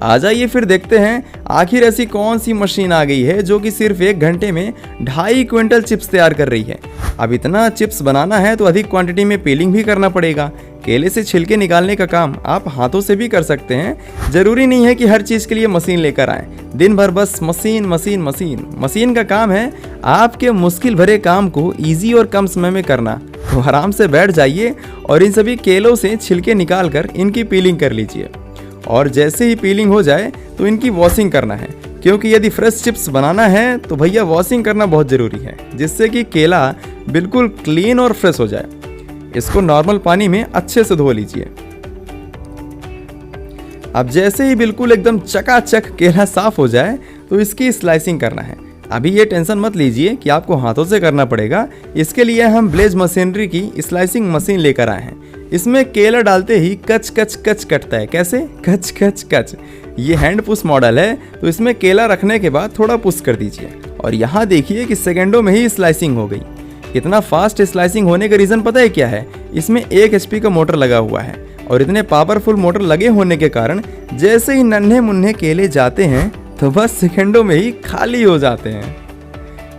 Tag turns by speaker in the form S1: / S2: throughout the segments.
S1: आ जाइए फिर देखते हैं आखिर ऐसी कौन सी मशीन आ गई है जो कि सिर्फ 1 घंटे में 2.5 क्विंटल चिप्स तैयार कर रही है। अब इतना चिप्स बनाना है तो अधिक क्वांटिटी में पीलिंग भी करना पड़ेगा। केले से छिलके निकालने का काम आप हाथों से भी कर सकते हैं। जरूरी नहीं है कि हर चीज़ के लिए मशीन लेकर आएं। दिन भर बस मशीन मशीन मशीन मशीन का काम है आपके मुश्किल भरे काम को ईजी और कम समय में करना। तो आराम से बैठ जाइए और इन सभी केलों से छिलके निकाल कर इनकी पीलिंग कर लीजिए। और जैसे ही पीलिंग हो जाए तो इनकी वॉशिंग करना है, क्योंकि यदि फ्रेश चिप्स बनाना है तो भैया वॉशिंग करना बहुत ज़रूरी है, जिससे कि केला बिल्कुल क्लीन और फ्रेश हो जाए। इसको नॉर्मल पानी में अच्छे से धो लीजिए। अब जैसे ही बिल्कुल एकदम चकाचक केला साफ हो जाए तो इसकी स्लाइसिंग करना है। अभी ये टेंशन मत लीजिए कि आपको हाथों से करना पड़ेगा। इसके लिए हम ब्लेज मशीनरी की स्लाइसिंग मशीन लेकर आए हैं। इसमें केला डालते ही कच कच कच कटता है। कैसे? कच कच कच। ये हैंड पुश मॉडल है, तो इसमें केला रखने के बाद थोड़ा पुश कर दीजिए और यहाँ देखिए कि सेकेंडों में ही स्लाइसिंग हो गई। इतना फास्ट स्लाइसिंग होने का रीज़न पता है क्या है? इसमें 1 HP का मोटर लगा हुआ है और इतने पावरफुल मोटर लगे होने के कारण जैसे ही नन्हे मुन्ने केले जाते हैं तो बस सेकंडों में ही खाली हो जाते हैं।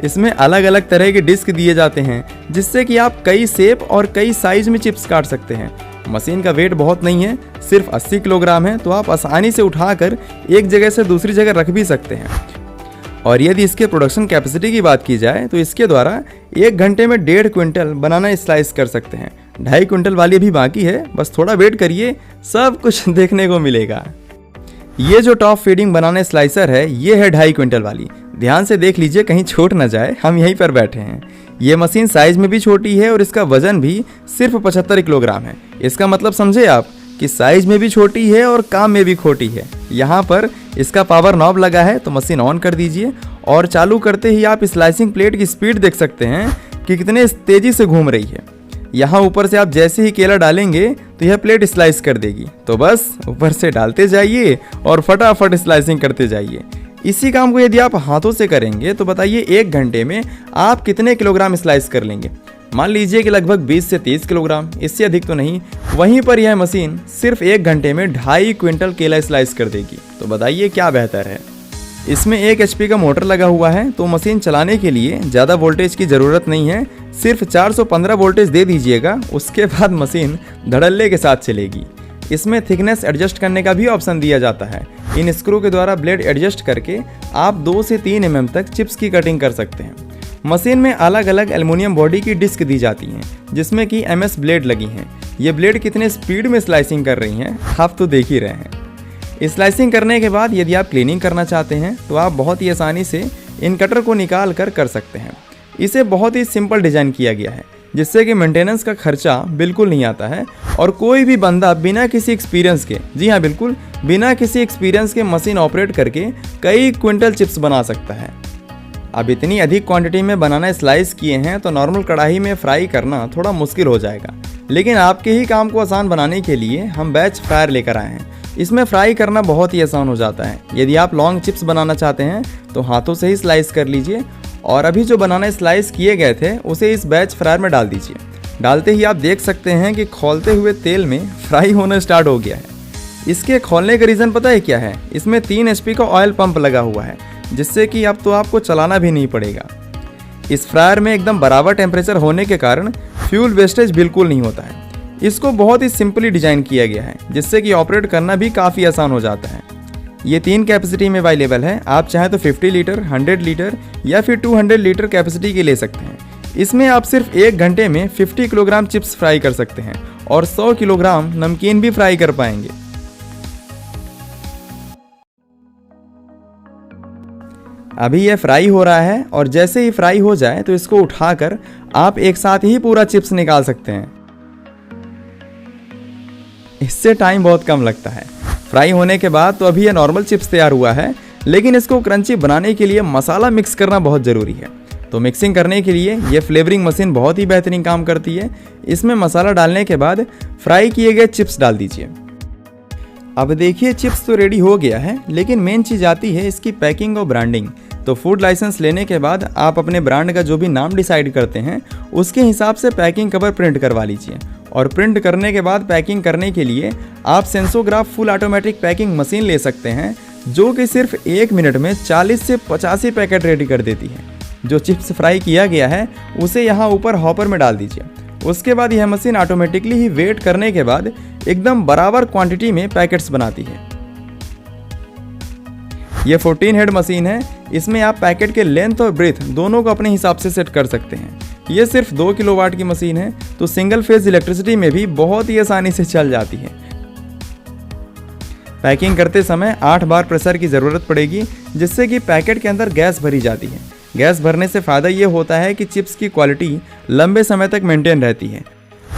S1: इसमें अलग अलग तरह के डिस्क दिए जाते हैं, जिससे कि आप कई शेप और कई साइज में चिप्स काट सकते हैं। मशीन का वेट बहुत नहीं है, सिर्फ 80 किलोग्राम है, तो आप आसानी से उठाकर एक जगह से दूसरी जगह रख भी सकते हैं। और यदि इसके प्रोडक्शन कैपेसिटी की बात की जाए तो इसके द्वारा 1 घंटे में 1.5 क्विंटल बनाना स्लाइस कर सकते हैं। 2.5 क्विंटल वाली अभी बाकी है, बस थोड़ा वेट करिए, सब कुछ देखने को मिलेगा। ये जो टॉप फीडिंग बनाने स्लाइसर है, ये है 2.5 क्विंटल वाली। ध्यान से देख लीजिए कहीं छूट ना जाए, हम यहीं पर बैठे हैं। ये मशीन साइज में भी छोटी है और इसका वजन भी सिर्फ 75 किलोग्राम है। इसका मतलब समझे आप कि साइज में भी छोटी है और काम में भी खोटी है। यहाँ पर इसका पावर नॉब लगा है, तो मशीन ऑन कर दीजिए और चालू करते ही आप स्लाइसिंग प्लेट की स्पीड देख सकते हैं कि कितने तेजी से घूम रही है। यहाँ ऊपर से आप जैसे ही केला डालेंगे तो यह प्लेट स्लाइस कर देगी, तो बस ऊपर से डालते जाइए और फटाफट स्लाइसिंग करते जाइए। इसी काम को यदि आप हाथों से करेंगे तो बताइए 1 घंटे में आप कितने किलोग्राम स्लाइस कर लेंगे? मान लीजिए कि लगभग 20 से 30 किलोग्राम, इससे अधिक तो नहीं। वहीं पर यह मशीन सिर्फ 1 घंटे में 2.5 क्विंटल केला स्लाइस कर देगी, तो बताइए क्या बेहतर है। इसमें 1 HP का मोटर लगा हुआ है, तो मशीन चलाने के लिए ज़्यादा वोल्टेज की ज़रूरत नहीं है। सिर्फ 415 वोल्टेज दे दीजिएगा, उसके बाद मशीन धड़ल्ले के साथ चलेगी। इसमें थिकनेस एडजस्ट करने का भी ऑप्शन दिया जाता है। इन स्क्रू के द्वारा ब्लेड एडजस्ट करके आप 2 से 3 mm तक चिप्स की कटिंग कर सकते हैं। मशीन में अलग अलग एल्युमिनियम बॉडी की डिस्क दी जाती हैं, जिसमें कि MS ब्लेड लगी हैं। ये ब्लेड कितने स्पीड में स्लाइसिंग कर रही हैं आप तो देख ही रहे हैं। स्लाइसिंग करने के बाद यदि आप क्लीनिंग करना चाहते हैं तो आप बहुत ही आसानी से इन कटर को निकाल कर सकते हैं। इसे बहुत ही सिंपल डिज़ाइन किया गया है, जिससे कि मेंटेनेंस का खर्चा बिल्कुल नहीं आता है और कोई भी बंदा बिना किसी एक्सपीरियंस के, जी हाँ बिल्कुल बिना किसी एक्सपीरियंस के मशीन ऑपरेट करके कई क्विंटल चिप्स बना सकता है। अब इतनी अधिक क्वांटिटी में बनाना स्लाइस किए हैं तो नॉर्मल कढ़ाई में फ्राई करना थोड़ा मुश्किल हो जाएगा, लेकिन आपके ही काम को आसान बनाने के लिए हम बैच फ्रायर लेकर आए हैं। इसमें फ्राई करना बहुत ही आसान हो जाता है। यदि आप लॉन्ग चिप्स बनाना चाहते हैं तो हाथों से ही स्लाइस कर लीजिए और अभी जो बनाना स्लाइस किए गए थे उसे इस बैच फ्रायर में डाल दीजिए। डालते ही आप देख सकते हैं कि खौलते हुए तेल में फ्राई होना स्टार्ट हो गया है। इसके खोलने का रीज़न पता है क्या है? इसमें 3 HP का ऑयल पंप लगा हुआ है, जिससे कि अब तो आपको चलाना भी नहीं पड़ेगा। इस फ्रायर में एकदम बराबर टेम्परेचर होने के कारण फ्यूल वेस्टेज बिल्कुल नहीं होता है। इसको बहुत ही सिंपली डिज़ाइन किया गया है, जिससे कि ऑपरेट करना भी काफ़ी आसान हो जाता है। ये 3 कैपेसिटी में अवेलेबल है। आप चाहें तो 50 लीटर, 100 लीटर या फिर 200 लीटर कैपेसिटी के ले सकते हैं। इसमें आप सिर्फ 1 घंटे में 50 किलोग्राम चिप्स फ्राई कर सकते हैं और 100 किलोग्राम नमकीन भी फ्राई कर पाएंगे। अभी यह फ्राई हो रहा है और जैसे ही फ्राई हो जाए तो इसको उठाकर आप एक साथ ही पूरा चिप्स निकाल सकते हैं। इससे टाइम बहुत कम लगता है। फ्राई होने के बाद तो अभी यह नॉर्मल चिप्स तैयार हुआ है, लेकिन इसको क्रंची बनाने के लिए मसाला मिक्स करना बहुत ज़रूरी है। तो मिक्सिंग करने के लिए ये फ्लेवरिंग मशीन बहुत ही बेहतरीन काम करती है। इसमें मसाला डालने के बाद फ्राई किए गए चिप्स डाल दीजिए। अब देखिए चिप्स तो रेडी हो गया है, लेकिन मेन चीज़ आती है इसकी पैकिंग और ब्रांडिंग। तो फूड लाइसेंस लेने के बाद आप अपने ब्रांड का जो भी नाम डिसाइड करते हैं उसके हिसाब से पैकिंग कवर प्रिंट करवा लीजिए और प्रिंट करने के बाद पैकिंग करने के लिए आप सेंसोग्राफ फुल ऑटोमेटिक पैकिंग मशीन ले सकते हैं, जो कि सिर्फ 1 मिनट में 40 से 85 पैकेट रेडी कर देती है। जो चिप्स फ्राई किया गया है उसे यहाँ ऊपर हॉपर में डाल दीजिए। उसके बाद यह मशीन ऑटोमेटिकली ही वेट करने के बाद एकदम बराबर क्वांटिटी में पैकेट्स बनाती है। यह 14 हेड मशीन है। इसमें आप पैकेट के लेंथ और ब्रेथ दोनों को अपने हिसाब से सेट कर सकते हैं। यह सिर्फ 2 किलोवाट की मशीन है, तो सिंगल फेज इलेक्ट्रिसिटी में भी बहुत ही आसानी से चल जाती है। पैकिंग करते समय 8 बार प्रेशर की ज़रूरत पड़ेगी, जिससे कि पैकेट के अंदर गैस भरी जाती है। गैस भरने से फ़ायदा ये होता है कि चिप्स की क्वालिटी लंबे समय तक मेंटेन रहती है।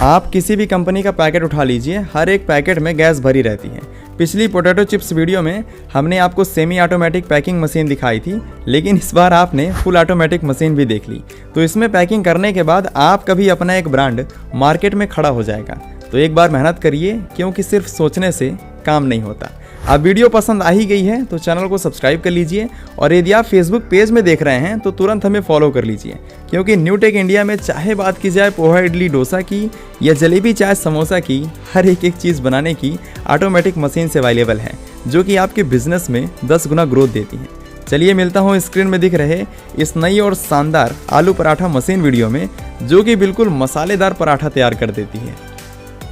S1: आप किसी भी कंपनी का पैकेट उठा लीजिए, हर एक पैकेट में गैस भरी रहती है। पिछली पोटैटो चिप्स वीडियो में हमने आपको सेमी ऑटोमेटिक पैकिंग मशीन दिखाई थी, लेकिन इस बार आपने फुल ऑटोमेटिक मशीन भी देख ली। तो इसमें पैकिंग करने के बाद आपका भी अपना एक ब्रांड मार्केट में खड़ा हो जाएगा। तो एक बार मेहनत करिए, क्योंकि सिर्फ सोचने से काम नहीं होता। अब वीडियो पसंद आ ही गई है तो चैनल को सब्सक्राइब कर लीजिए, और यदि आप फेसबुक पेज में देख रहे हैं तो तुरंत हमें फॉलो कर लीजिए, क्योंकि न्यू टेक इंडिया में चाहे बात की जाए पोहा इडली डोसा की या जलेबी चाय समोसा की, हर एक चीज़ बनाने की ऑटोमेटिक मशीन से अवेलेबल है, जो कि आपके बिजनेस में 10 गुना ग्रोथ देती है। चलिए मिलता हूँ स्क्रीन में दिख रहे इस नई और शानदार आलू पराठा मशीन वीडियो में, जो कि बिल्कुल मसालेदार पराठा तैयार कर देती है।